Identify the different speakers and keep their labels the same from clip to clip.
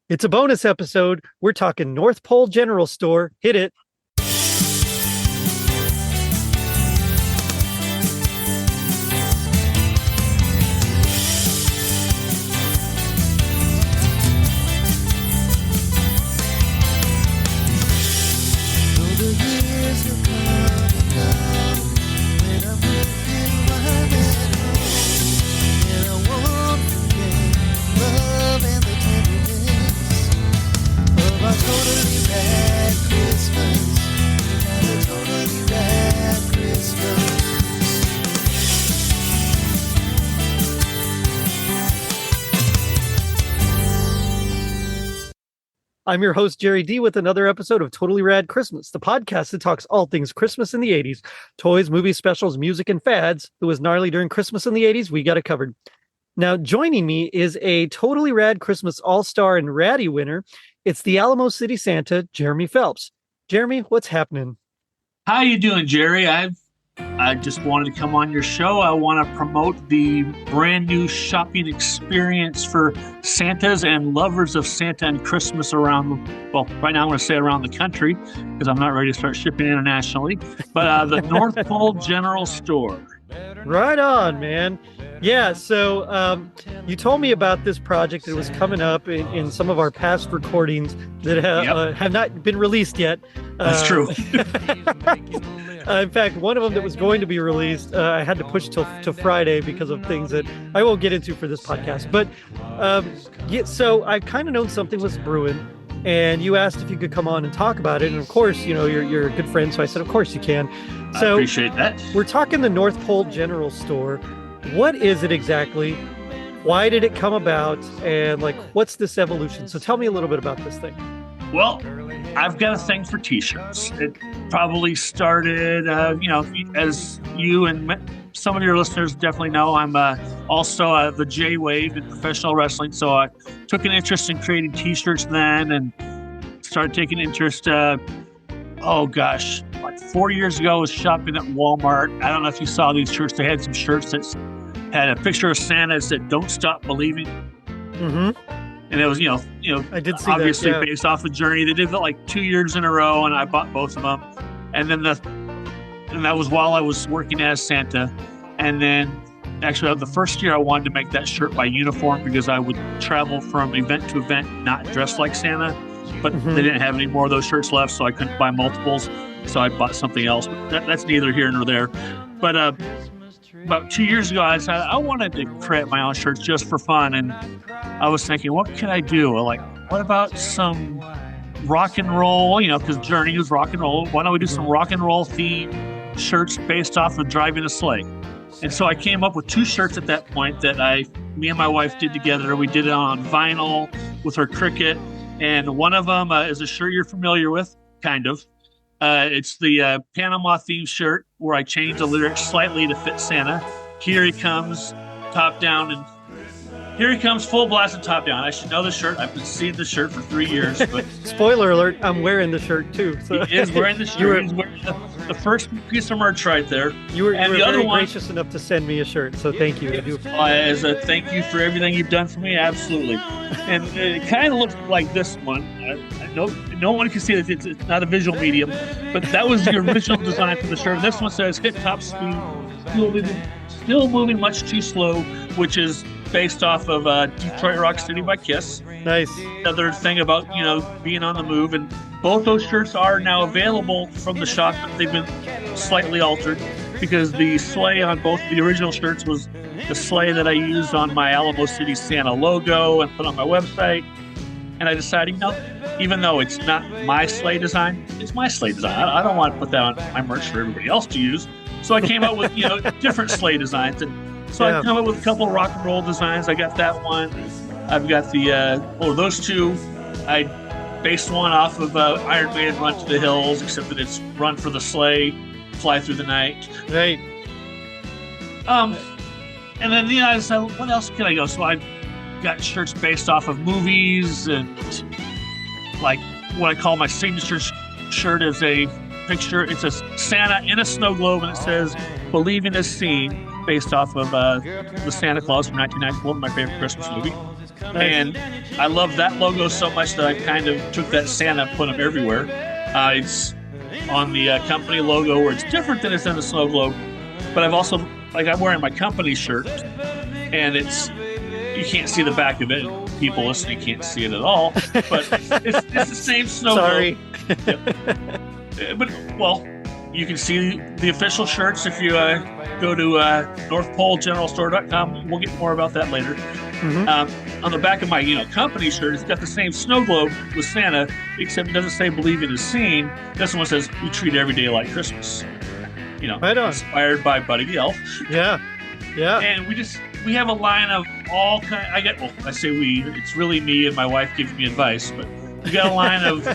Speaker 1: It's a bonus episode. We're talking North Pole General Store. Hit it. I'm your host, Jerry D, with another episode of Totally Rad Christmas, the podcast that talks all things Christmas in the 80s. Toys, movies, specials, music, and fads. It was gnarly during Christmas in the 80s. We got it covered. Now, joining me is a Totally Rad Christmas All-Star and Ratty winner. It's the Alamo City Santa, Jeremy Phelps. Jeremy, what's happening?
Speaker 2: How you doing, Jerry? I just wanted to come on your show. I want to promote the brand new shopping experience for Santas and lovers of Santa and Christmas around, well, right now I'm going to say around the country because I'm not ready to start shipping internationally, but the North Pole General Store.
Speaker 1: Right on, man. Yeah, so you told me about this project that was coming up in some of our past recordings that have not been released yet.
Speaker 2: That's true.
Speaker 1: In fact, one of them that was going to be released, I had to push to Friday because of things that I won't get into for this podcast. But so I've kind of known something was brewing, and you asked if you could come on and talk about it. And of course, you know, you're a good friend, so I said, of course you can. So
Speaker 2: I appreciate that.
Speaker 1: We're talking the North Pole General Store. What is it exactly? Why did it come about? And what's this evolution? So tell me a little bit about this thing.
Speaker 2: Well, I've got a thing for t-shirts. It probably started, as you and some of your listeners definitely know, I'm also the J-Wave in professional wrestling. So I took an interest in creating t-shirts then and started taking interest, 4 years ago I was shopping at Walmart. I don't know if you saw these shirts. They had some shirts that had a picture of Santa that said, "Don't stop believing."
Speaker 1: Mm-hmm.
Speaker 2: And it was,
Speaker 1: I did see
Speaker 2: obviously
Speaker 1: that, yeah.
Speaker 2: Based off the journey. They did it 2 years in a row, and I bought both of them. And then that was while I was working as Santa. And then actually the first year I wanted to make that shirt by uniform because I would travel from event to event not dressed like Santa. But they didn't have any more of those shirts left, so I couldn't buy multiples. So I bought something else. But that's neither here nor there. But about 2 years ago, I decided I wanted to create my own shirts just for fun. And I was thinking, what can I do? What about some rock and roll? Because Journey was rock and roll. Why don't we do some rock and roll themed shirts based off of driving a sleigh? And so I came up with 2 shirts at that point that me and my wife did together. We did it on vinyl with her Cricut. And one of them is a shirt you're familiar with, kind of. It's the Panama themed shirt where I changed the lyrics slightly to fit Santa. Here he comes, top down, and here he comes full blast and top down. I should know the shirt. I've been seeing the shirt for 3 years. But
Speaker 1: spoiler alert, I'm wearing the shirt too. So.
Speaker 2: He is wearing the shirt. He's wearing the first piece of merch right there.
Speaker 1: You were very gracious enough to send me a shirt, so thank you.
Speaker 2: As a thank you for everything you've done for me, absolutely. And it kind of looks like this one. I know no one can see it. It's not a visual medium, but that was the original design for the shirt. This one says hit top speed, still moving much too slow, which is based off of Detroit Rock City by Kiss.
Speaker 1: Nice.
Speaker 2: Another thing about, being on the move. And both those shirts are now available from the shop, but they've been slightly altered because the sleigh on both the original shirts was the sleigh that I used on my Alamo City Santa logo and put on my website. And I decided, even though it's not my sleigh design, it's my sleigh design. I don't want to put that on my merch for everybody else to use. So I came up with, different sleigh designs. And so I come up with a couple of rock and roll designs. I got that one. I've got those 2. I based one off of Iron Maiden Run to the Hills, except that it's Run for the Sleigh, Fly Through the Night.
Speaker 1: Right.
Speaker 2: And then, I decided, what else can I go? So I got shirts based off of movies and what I call my signature shirt is a picture. It's a Santa in a snow globe, and it says, "Believe in this scene," based off of the Santa Claus from 1994, my favorite Christmas movie. And I love that logo so much that I kind of took that Santa and put them everywhere. It's on the company logo where it's different than it's in the snow globe. But I've also, like, I'm wearing my company shirt, and you can't see the back of it. People listening can't see it at all. But it's the same snow globe. Yep. But, well, you can see the official shirts if you go to NorthPoleGeneralStore.com. We'll get more about that later. Mm-hmm. On the back of my company shirt, it's got the same snow globe with Santa, except it doesn't say "Believe it is seen." This one says "We treat every day like Christmas." Right on. Inspired by Buddy the Elf.
Speaker 1: Yeah.
Speaker 2: And we have a line of all kind. I say we. It's really me and my wife giving me advice, but we got a line of.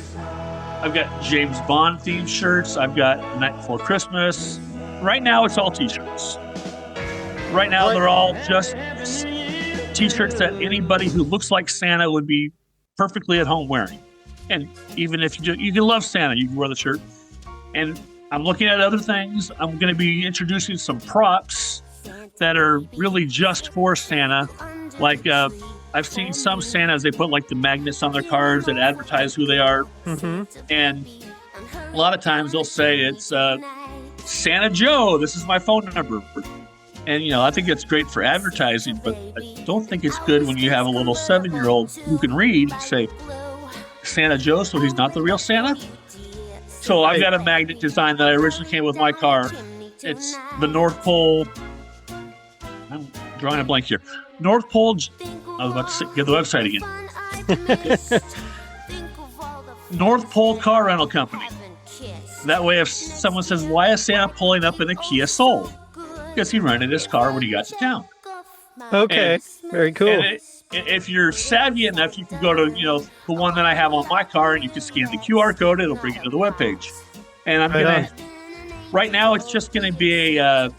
Speaker 2: I've got James Bond themed shirts. I've got The Night Before Christmas. Right now, it's all T-shirts. Right now, they're all just T-shirts that anybody who looks like Santa would be perfectly at home wearing. And even if you can love Santa, you can wear the shirt. And I'm looking at other things. I'm going to be introducing some props that are really just for Santa. Like I've seen some Santas, they put like the magnets on their cars that advertise who they are. Mm-hmm. And a lot of times they'll say it's Santa Joe, this is my phone number. And, I think it's great for advertising, but I don't think it's good when you have a little 7-year-old who can read and say, Santa Joe, so he's not the real Santa? So I've got a magnet design that I originally came with my car. It's the North Pole. I'm drawing a blank here. North Pole. I was about to get the website again. North Pole Car Rental Company. That way, if someone says, why is Santa pulling up in a Kia Soul? Because he rented his car when he got to town.
Speaker 1: Okay, very cool.
Speaker 2: And if you're savvy enough, you can go to, the one that I have on my car, and you can scan the QR code. It'll bring you to the webpage. And right now, it's just going to be a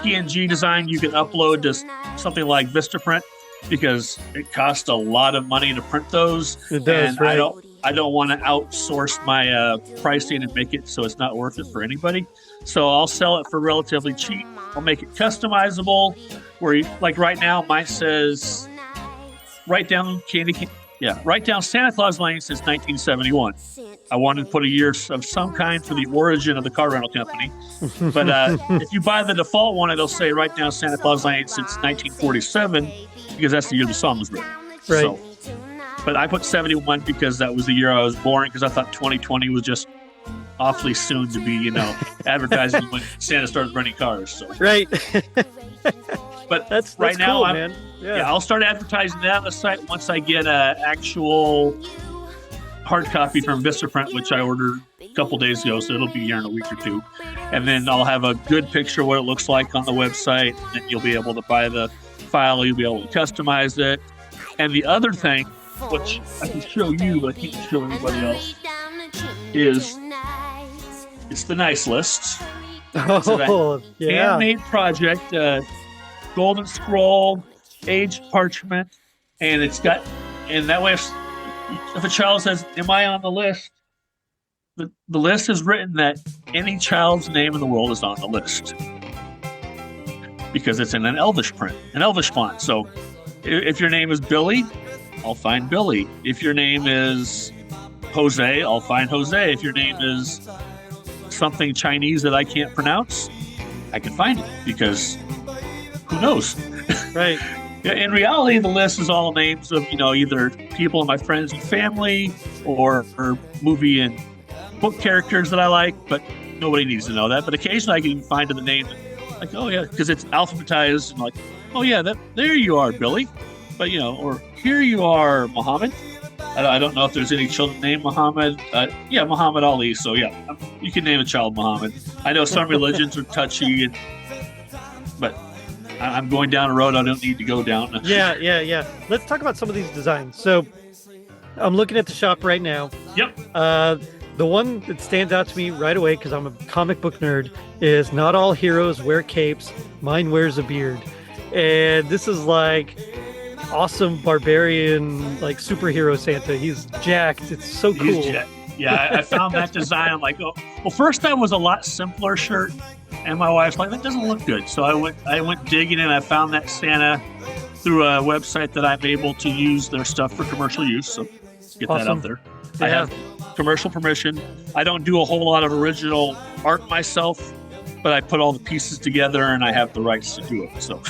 Speaker 2: PNG design you can upload to something like Vistaprint, because it costs a lot of money to print those.
Speaker 1: It does,
Speaker 2: and
Speaker 1: right?
Speaker 2: I don't want to outsource my pricing and make it so it's not worth it for anybody. So I'll sell it for relatively cheap. I'll make it customizable. Where like right now, mine says write down Santa Claus Lane since 1971. I wanted to put a year of some kind for the origin of the car rental company. But if you buy the default one, it'll say write down Santa Claus Lane since 1947, because that's the year the song was written.
Speaker 1: Right.
Speaker 2: So, but I put 71 because that was the year I was born, because I thought 2020 was just awfully soon to be, advertising when Santa started renting cars. So.
Speaker 1: Right.
Speaker 2: But
Speaker 1: that's
Speaker 2: right now,
Speaker 1: cool, man. Yeah,
Speaker 2: I'll start advertising that on the site once I get an actual hard copy from Vistaprint, which I ordered a couple days ago, so it'll be here in a week or two. And then I'll have a good picture of what it looks like on the website, and then you'll be able to buy the file, you'll be able to customize it. And the other thing, which I can show you, but I can't show anybody else, is it's the nice list.
Speaker 1: Oh, yeah.
Speaker 2: Handmade project, golden scroll, aged parchment, and it's got, and that way if a child says, am I on the list? The list is written that any child's name in the world is on the list, because it's in an Elvish print, an Elvish font. So if your name is Billy, I'll find Billy. If your name is Jose, I'll find Jose. If your name is something Chinese that I can't pronounce, I can find it, because who knows?
Speaker 1: Right.
Speaker 2: In reality, the list is all names of, either people in my friends and family or movie and book characters that I like, but nobody needs to know that. But occasionally I can find the name, like, oh yeah, because it's alphabetized, and like, oh yeah, there you are, Billy. But, or here you are, Muhammad. I don't know if there's any children named Muhammad. Yeah, Muhammad Ali. So yeah, you can name a child Muhammad. I know some religions are touchy, but I'm going down a road I don't need to go down.
Speaker 1: Yeah. Let's talk about some of these designs. So I'm looking at the shop right now.
Speaker 2: Yep.
Speaker 1: The one that stands out to me right away, because I'm a comic book nerd, is not all heroes wear capes. Mine wears a beard. And this is like awesome barbarian, like superhero Santa. He's jacked. It's so cool.
Speaker 2: Yeah, I found that design. I'm like, oh, well, first time was a lot simpler shirt. And my wife's like, that doesn't look good. So I went digging, and I found that Santa through a website that I'm able to use their stuff for commercial use. So get that
Speaker 1: Awesome.
Speaker 2: out there.
Speaker 1: Yeah.
Speaker 2: I have commercial permission. I don't do a whole lot of original art myself, but I put all the pieces together and I have the rights to do it. So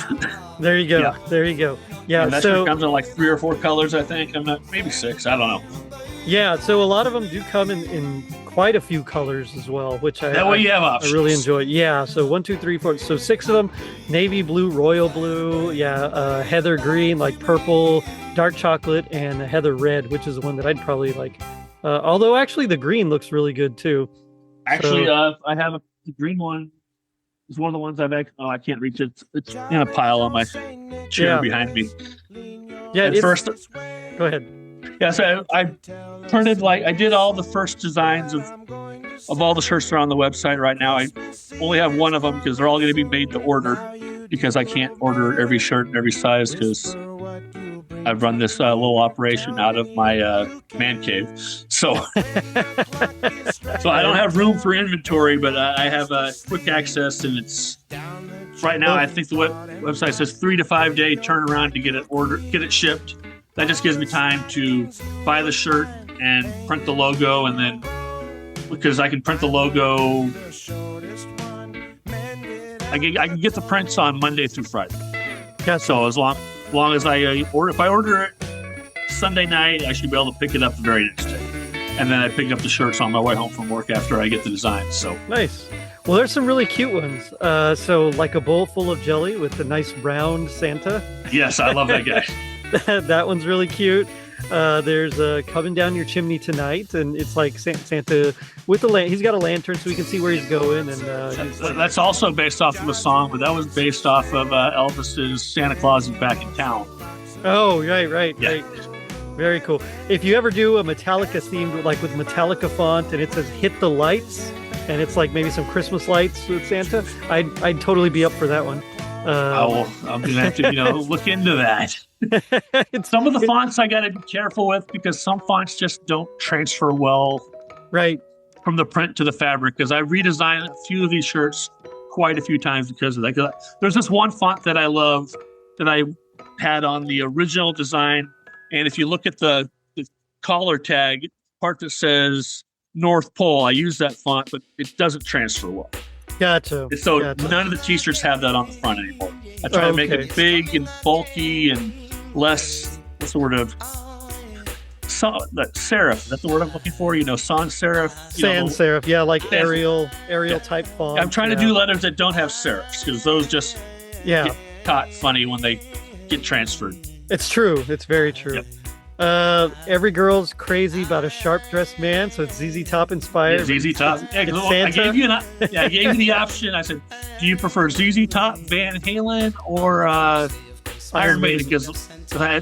Speaker 1: There you go.
Speaker 2: Yeah.
Speaker 1: There you go. Yeah.
Speaker 2: and that
Speaker 1: So
Speaker 2: shirt comes in like 3 or 4 colors, I think. I'm not, maybe 6. I don't know.
Speaker 1: yeah. So a lot of them do come in quite a few colors as well, which
Speaker 2: That way you have
Speaker 1: I
Speaker 2: options.
Speaker 1: really enjoy. Yeah. So 1, 2, 3, 4. So 6 of them: navy blue, royal blue, yeah, heather green, like purple, dark chocolate, and heather red, which is the one that I'd probably like. Although actually the green looks really good too.
Speaker 2: Actually, I have the green one. It's one of the ones I can't reach it. It's in a pile on my chair
Speaker 1: Yeah.
Speaker 2: behind me.
Speaker 1: Yeah.
Speaker 2: At first,
Speaker 1: Go ahead.
Speaker 2: yeah, so I printed I did all the first designs of all the shirts that are on the website right now. I only have one of them because they're all going to be made to order, because I can't order every shirt in every size because I've run this little operation out of my man cave. So so I don't have room for inventory, but I have quick access, and it's right now I think the website says 3 to 5 day turnaround to get it shipped. That just gives me time to buy the shirt and print the logo, and then because I can print the logo, I can get the prints on Monday through Friday.
Speaker 1: Yeah.
Speaker 2: So as long as I order it Sunday night, I should be able to pick it up the very next day, and then I pick up the shirts on my way home from work after I get the designs. So
Speaker 1: Nice. Well, there's some really cute ones. So like a bowl full of jelly with a nice round Santa.
Speaker 2: yes, I love that guy.
Speaker 1: That one's really cute. There's coming down your chimney tonight, and it's like Santa with a he's got a lantern so we can see where he's going, and
Speaker 2: That's also based off of a song, but that was based off of Elvis's "Santa Claus is Back in Town."
Speaker 1: oh, right.
Speaker 2: Yeah.
Speaker 1: Very cool. If you ever do a Metallica themed, like with Metallica font, and it says "Hit the Lights," and it's like maybe some Christmas lights with Santa, I'd totally be up for that one.
Speaker 2: I'm gonna have to look into that. Some of the fonts I got to be careful with, because some fonts just don't transfer well
Speaker 1: Right.
Speaker 2: from the print to the fabric, because I redesigned a few of these shirts quite a few times because of that. 'Cause there's this one font that I love that I had on the original design, and if you look at the collar tag part that says North Pole, I use that font, but it doesn't transfer well.
Speaker 1: Gotcha.
Speaker 2: So
Speaker 1: Gotcha.
Speaker 2: none of the t-shirts have that on the front anymore. I try to make
Speaker 1: Okay.
Speaker 2: it big and bulky and less, what's the word of, serif. Is that the word I'm looking for? Sans serif.
Speaker 1: Sans serif, yeah, like
Speaker 2: Sans-
Speaker 1: Arial
Speaker 2: Yeah.
Speaker 1: type font.
Speaker 2: I'm trying to do letters that don't have serifs, because those just
Speaker 1: Yeah,
Speaker 2: get caught funny when they get transferred.
Speaker 1: it's true. It's very true.
Speaker 2: Yep.
Speaker 1: Every girl's crazy about a sharp dressed man, so it's ZZ Top inspired.
Speaker 2: ZZ Top. Yeah, 'cause I
Speaker 1: Santa.
Speaker 2: gave you the option. I said, do you prefer ZZ Top, Van Halen, or Iron Maiden? Because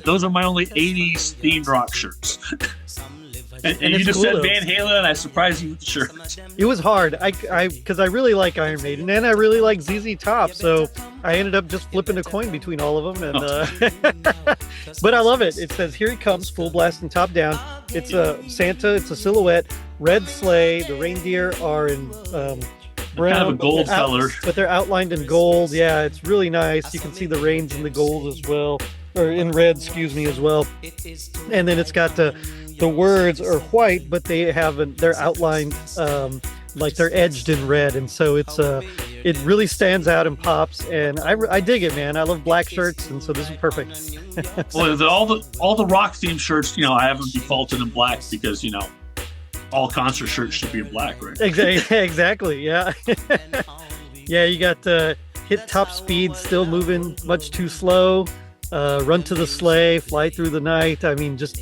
Speaker 2: those are my only 80s themed rock shirts. and
Speaker 1: And
Speaker 2: you
Speaker 1: it's
Speaker 2: just
Speaker 1: cool,
Speaker 2: said
Speaker 1: though.
Speaker 2: Van Halen, and I surprised you with the shirt.
Speaker 1: It was hard. Because I really like Iron Maiden and I really like ZZ Top, so I ended up just flipping a coin between all of them. And but I love it. It says, "Here he comes, full blast and top down." It's a Santa. It's a silhouette, red sleigh. The reindeer are in brown,
Speaker 2: Kind of a gold
Speaker 1: but they're
Speaker 2: color.
Speaker 1: but they're outlined in gold. Yeah, it's really nice. You can see the reins in the gold as well, or in red, excuse me, as well. And then it's got the words are white, but they're outlined like they're edged in red, and so it really stands out and pops. And I dig it, man. I love black shirts, and so this is perfect.
Speaker 2: Well, all the rock themed shirts, I have them defaulted in black because all concert shirts should be in black, right?
Speaker 1: Exactly. Yeah. Yeah. You got hit top speed, still moving much too slow. Run to the sleigh, fly through the night. I mean, just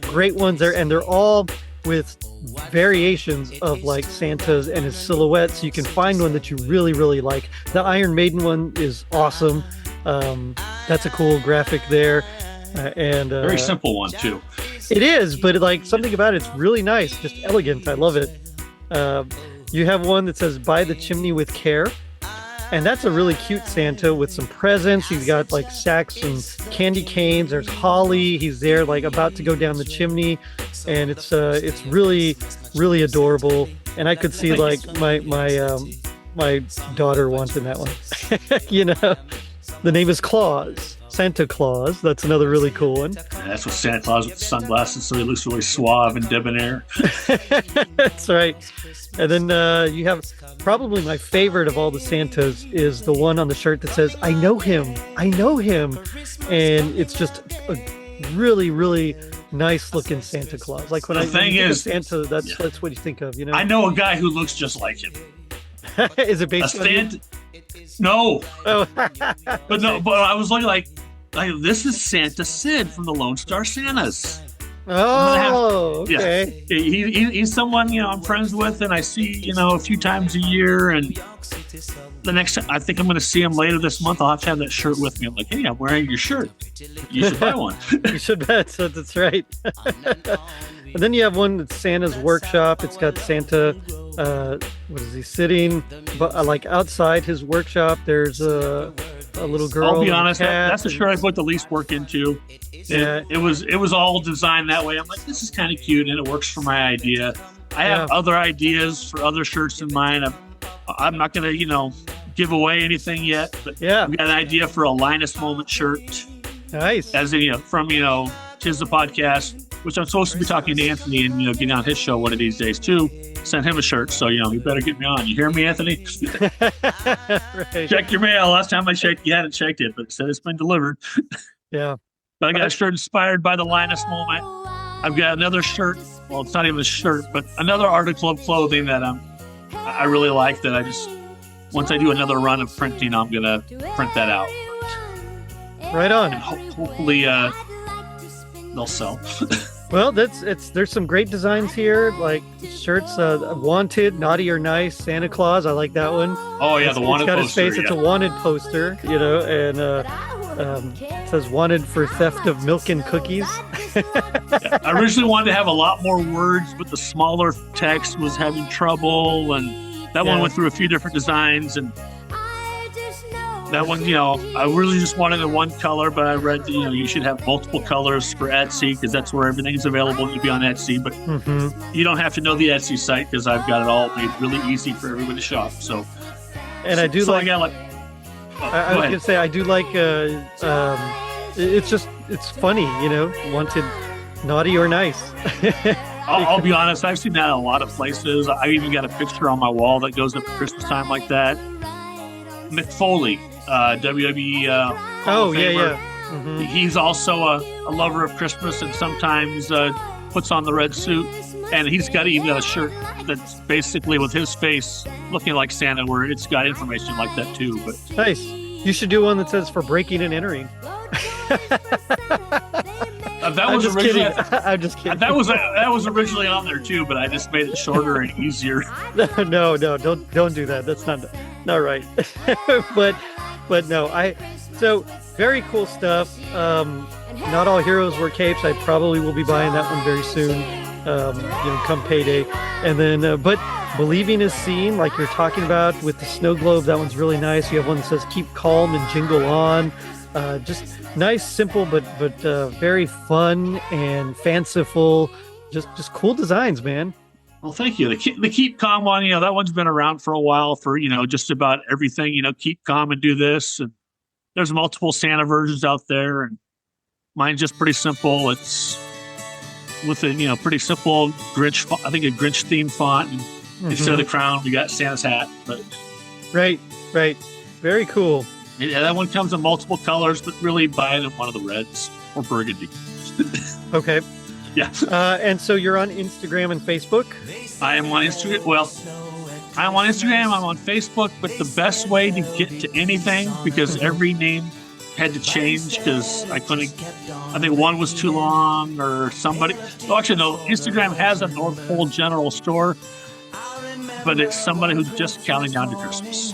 Speaker 1: great ones there, and they're all with variations of like Santa's and his silhouette, so you can find one that you really, really like. The Iron Maiden one is awesome. That's a cool graphic there, and
Speaker 2: Very simple one too.
Speaker 1: it is, but like something about it's really nice, just elegant. I love it. You have one that says "By the chimney with care." And that's a really cute Santa with some presents. He's got like sacks and candy canes. There's holly. He's there like about to go down the chimney, and it's really, really adorable. And I could see like my daughter wanting that one. The name is Claus. Santa Claus. That's another really cool one.
Speaker 2: And that's what Santa Claus with the sunglasses, so he looks really suave and debonair.
Speaker 1: That's right. And then you have probably my favorite of all the Santas is the one on the shirt that says, I know him. I know him. And it's just a really, really nice looking Santa Claus. Like when
Speaker 2: The
Speaker 1: I
Speaker 2: thing
Speaker 1: think of
Speaker 2: is-
Speaker 1: Santa, that's what you think of, you know?
Speaker 2: I know a guy who looks just like him.
Speaker 1: Is it
Speaker 2: A
Speaker 1: based on you?
Speaker 2: Santa. No,
Speaker 1: Oh.
Speaker 2: but I was looking like this is Santa Sid from the Lone Star Santas.
Speaker 1: Oh,
Speaker 2: Yeah.
Speaker 1: okay.
Speaker 2: He's someone I'm friends with, and I see a few times a year. And the next time I think I'm going to see him later this month, I'll have to have that shirt with me. I'm like, hey, I'm wearing your shirt. You should buy one.
Speaker 1: You should bet. So that's right. And then you have one that's Santa's workshop. It's got Santa. What is he sitting? But like outside his workshop, there's a little girl.
Speaker 2: I'll be
Speaker 1: and a
Speaker 2: honest,
Speaker 1: cat
Speaker 2: that's the
Speaker 1: and-
Speaker 2: shirt I put the least work into.
Speaker 1: Yeah.
Speaker 2: It was all designed that way. I'm like, this is kind of cute, and it works for my idea. I have other ideas for other shirts in mind. I'm not going to, give away anything yet, but
Speaker 1: Yeah.
Speaker 2: we got an idea for a Linus Moment shirt,
Speaker 1: Nice.
Speaker 2: as in, from, Tis the Podcast, which I'm supposed to be talking to Anthony and, getting on his show one of these days too. Send him a shirt. So, you better get me on. You hear me, Anthony?
Speaker 1: Right.
Speaker 2: Check your mail. Last time I checked, you hadn't checked it, but it said it's been delivered.
Speaker 1: Yeah.
Speaker 2: But I got a shirt inspired by the Linus Moment. I've got another shirt. Well, it's not even a shirt, but another article of clothing that I really like. That I just once I do another run of printing, I'm gonna print that out.
Speaker 1: Right on.
Speaker 2: And hopefully, they'll sell.
Speaker 1: Well, there's some great designs here, like shirts, wanted, naughty or nice, Santa Claus. I like that one.
Speaker 2: Oh yeah,
Speaker 1: It's
Speaker 2: the wanted
Speaker 1: got
Speaker 2: poster.
Speaker 1: his face. It's a wanted poster, and it says wanted for theft of milk and cookies.
Speaker 2: Yeah. I originally wanted to have a lot more words, but the smaller text was having trouble, and that one
Speaker 1: Yeah.
Speaker 2: went through a few different designs, and that one, I really just wanted a one color, but I read that, you should have multiple colors for Etsy because that's where everything's available. You be on Etsy, but you don't have to know the Etsy site because I've got it all made really easy for everybody to shop. So,
Speaker 1: And I do
Speaker 2: so
Speaker 1: like.
Speaker 2: I got like.
Speaker 1: I was gonna say I do like. It's funny, wanted, naughty or nice.
Speaker 2: I'll be honest. I've seen that in a lot of places. I even got a picture on my wall that goes up at Christmas time like that. Mick Foley, WWE. Hall
Speaker 1: Oh
Speaker 2: of
Speaker 1: yeah,
Speaker 2: Famer.
Speaker 1: yeah. Mhm.
Speaker 2: He's also a lover of Christmas and sometimes puts on the red suit. And he's got even a shirt that's basically with his face looking like Santa, where it's got information like that too. But
Speaker 1: Nice. You should do one that says for breaking and entering.
Speaker 2: that
Speaker 1: I'm
Speaker 2: was
Speaker 1: just
Speaker 2: originally
Speaker 1: kidding. I'm just kidding.
Speaker 2: that was originally on there too, but I just made it shorter and easier.
Speaker 1: No, don't do that. That's not right. but no, so very cool stuff. Not all heroes wear capes. I probably will be buying that one very soon. Come payday. And then, but believing is seen, like you're talking about with the snow globe. That one's really nice. You have one that says keep calm and jingle on. Just nice, simple, but very fun and fanciful. Just cool designs, man.
Speaker 2: Well, thank you. The Keep Calm one, that one's been around for a while for, just about everything, keep calm and do this. And there's multiple Santa versions out there. And mine's just pretty simple. It's with a, pretty simple Grinch, I think a Grinch themed font. And instead of the crown, we got Santa's hat. But
Speaker 1: Right. Very cool.
Speaker 2: yeah, that one comes in multiple colors, but really buy it in one of the reds or burgundy.
Speaker 1: Okay.
Speaker 2: Yeah.
Speaker 1: And so you're on Instagram and Facebook?
Speaker 2: I am on Instagram. Well, I'm on Instagram. I'm on Facebook. But the best way to get to anything, because every name had to change because I couldn't. I think one was too long or somebody. Well, actually, no. Instagram has a North Pole General Store, but it's somebody who's just counting down to Christmas.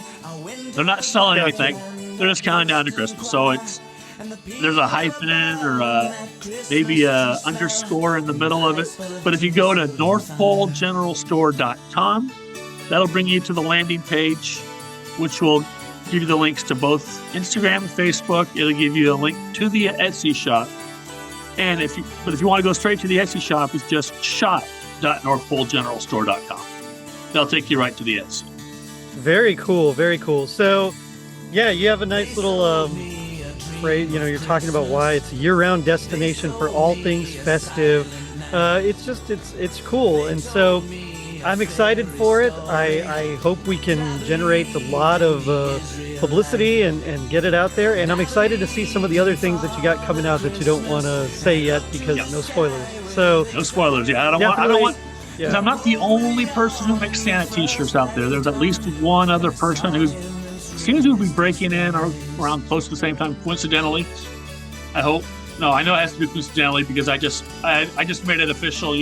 Speaker 2: They're not selling anything. They're just counting down to Christmas. So there's a hyphen or maybe a underscore in the middle of it. But if you go to northpolegeneralstore.com, that'll bring you to the landing page, which will give you the links to both Instagram and Facebook. It'll give you a link to the Etsy shop. And if you want to go straight to the Etsy shop, it's just shop.northpolegeneralstore.com. That'll take you right to the Etsy.
Speaker 1: Very cool. So, yeah, you have a nice little right? You're talking about why it's a year-round destination for all things festive. It's cool. And so I'm excited for it. I hope we can generate a lot of publicity and get it out there. And I'm excited to see some of the other things that you got coming out that you don't want to say yet because no spoilers. So
Speaker 2: no spoilers. Yeah, I don't want. Because I'm not the only person who makes Santa t-shirts out there. There's at least one other person who seems to be breaking in around close to the same time, coincidentally. I hope. No, I know it has to be coincidentally because I just made it official,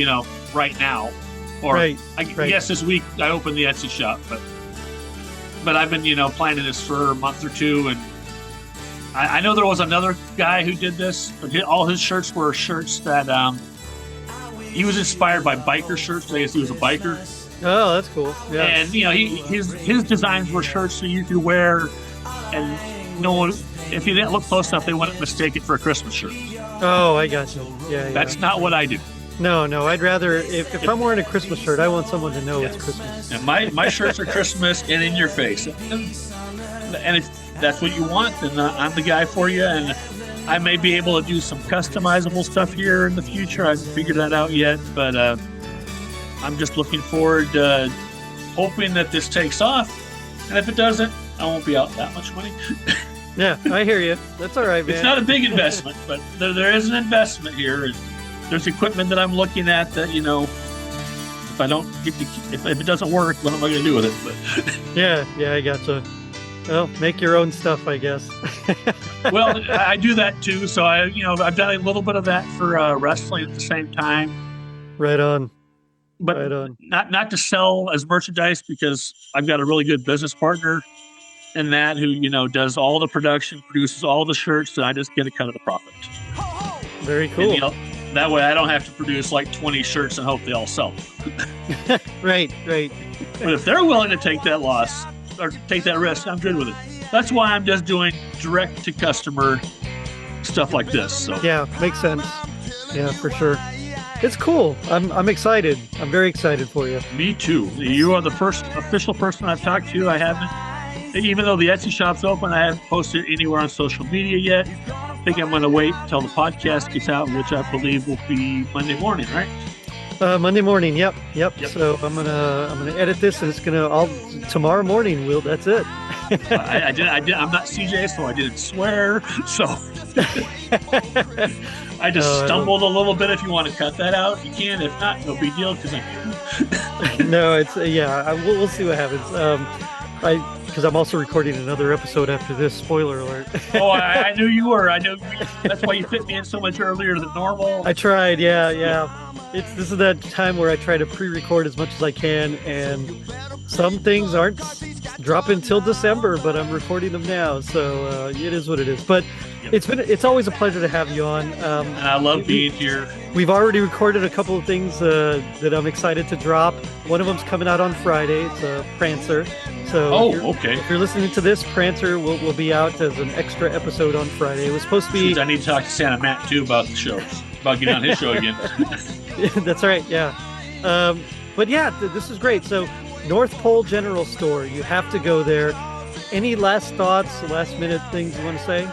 Speaker 2: right now. Or I guess this week I opened the Etsy shop, but I've been, planning this for a month or two, and I know there was another guy who did this, but all his shirts were shirts that he was inspired by biker shirts. I guess he was a biker.
Speaker 1: Oh, that's cool. Yeah.
Speaker 2: And his designs were shirts so you could wear, and no one, if you didn't look close enough, they wouldn't mistake it for a Christmas shirt.
Speaker 1: Oh, I got you. Yeah.
Speaker 2: That's not what I do.
Speaker 1: No, I'd rather, if I'm wearing a Christmas shirt, I want someone to know it's Christmas.
Speaker 2: And my shirts are Christmas and in your face. And if that's what you want, then I'm the guy for you. And I may be able to do some customizable stuff here in the future. I haven't figured that out yet, but I'm just looking forward to hoping that this takes off. And if it doesn't, I won't be out that much money.
Speaker 1: Yeah, I hear you. That's all right, man.
Speaker 2: It's not a big investment, but there is an investment here. And there's equipment that I'm looking at that, if I don't get if it doesn't work, what am I going to do with it? But
Speaker 1: yeah, I gotcha. Well, make your own stuff, I guess.
Speaker 2: Well, I do that too. So I've done a little bit of that for wrestling at the same time.
Speaker 1: Right on.
Speaker 2: But
Speaker 1: right on.
Speaker 2: Not to sell as merchandise because I've got a really good business partner in that who, does all the production, produces all the shirts, and I just get a cut of the profit.
Speaker 1: Very cool.
Speaker 2: And, that way I don't have to produce like 20 shirts and hope they all sell.
Speaker 1: Right.
Speaker 2: But if they're willing to take that loss or take that risk, I'm good with it. That's why I'm just doing direct to customer stuff like this. So
Speaker 1: yeah, makes sense. Yeah, for sure. It's cool. I'm excited. I'm very excited for you.
Speaker 2: Me too. You are the first official person I've talked to. I haven't, even though the Etsy shop's open, I haven't posted anywhere on social media yet. I think I'm going to wait until the podcast gets out, which I believe will be Monday morning, right?
Speaker 1: Monday morning. Yep. So I'm gonna edit this, and it's gonna tomorrow morning. That's it.
Speaker 2: I'm not CJ, so I didn't swear. So I just stumbled a little bit. If you want to cut that out, you can. If not, no big deal because I'm here.
Speaker 1: No, it's we'll see what happens. Because I'm also recording another episode after this. Spoiler alert.
Speaker 2: Oh, I knew you were. I know. That's why you fit me in so much earlier than normal.
Speaker 1: I tried. Yeah. This is that time where I try to pre-record as much as I can, and some things aren't dropping till December, but I'm recording them now, so it is what it is. But it's always a pleasure to have you on.
Speaker 2: And I love being here.
Speaker 1: We've already recorded a couple of things that I'm excited to drop. One of them's coming out on Friday. It's a Prancer. So
Speaker 2: okay.
Speaker 1: If you're listening to this, Prancer will be out as an extra episode on Friday. It was supposed to be.
Speaker 2: I need to talk to Santa Matt too about the show, about getting on his show again.
Speaker 1: That's right. Yeah. But yeah, this is great. So North Pole General Store, you have to go there. Any last thoughts, last minute things you want to say?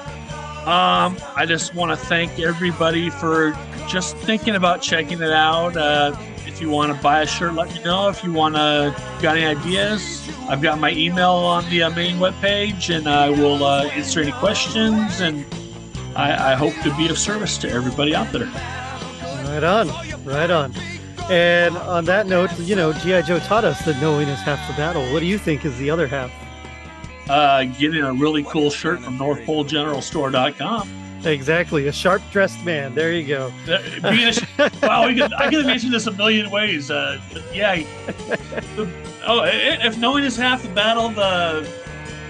Speaker 2: I just want to thank everybody for just thinking about checking it out. If you want to buy a shirt, let me know. If you got any ideas, I've got my email on the main webpage, and I will answer any questions. And I hope to be of service to everybody out there.
Speaker 1: Right on. And on that note, G.I. Joe taught us that knowing is half the battle. What do you think is the other half?
Speaker 2: Getting a really cool shirt from NorthPoleGeneralStore.com.
Speaker 1: Exactly. A sharp-dressed man. There you go.
Speaker 2: Wow, I could have mentioned this a million ways. If knowing is half the battle, the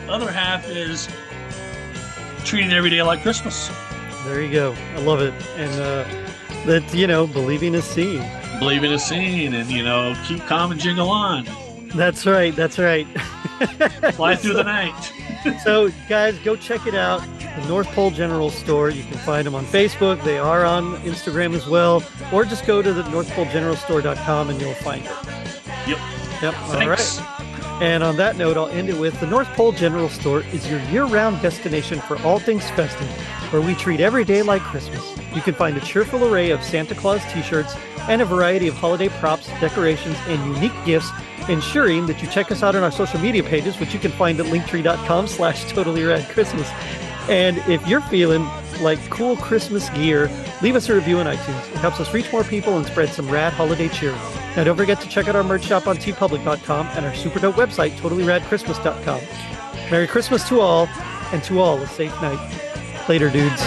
Speaker 2: other half is treating every day like Christmas.
Speaker 1: There you go. I love it. And believing is seeing.
Speaker 2: Believing is seeing, and, keep calm and jingle on.
Speaker 1: That's right.
Speaker 2: Fly through the night.
Speaker 1: So, guys, go check it out. The North Pole General Store. You can find them on Facebook. They are on Instagram as well. Or just go to the NorthPoleGeneralStore.com and you'll find it.
Speaker 2: Yep.
Speaker 1: Thanks. All right. And on that note, I'll end it with the North Pole General Store is your year-round destination for all things festive. where we treat every day like Christmas. You can find a cheerful array of Santa Claus t-shirts and a variety of holiday props, decorations, and unique gifts, ensuring that you check us out on our social media pages, which you can find at linktree.com/totallyradchristmas. And if you're feeling like cool Christmas gear, leave us a review on iTunes. It helps us reach more people and spread some rad holiday cheer. Now, don't forget to check out our merch shop on tpublic.com and our super dope website, totallyradchristmas.com. Merry Christmas to all, and to all a safe night. Later, dudes.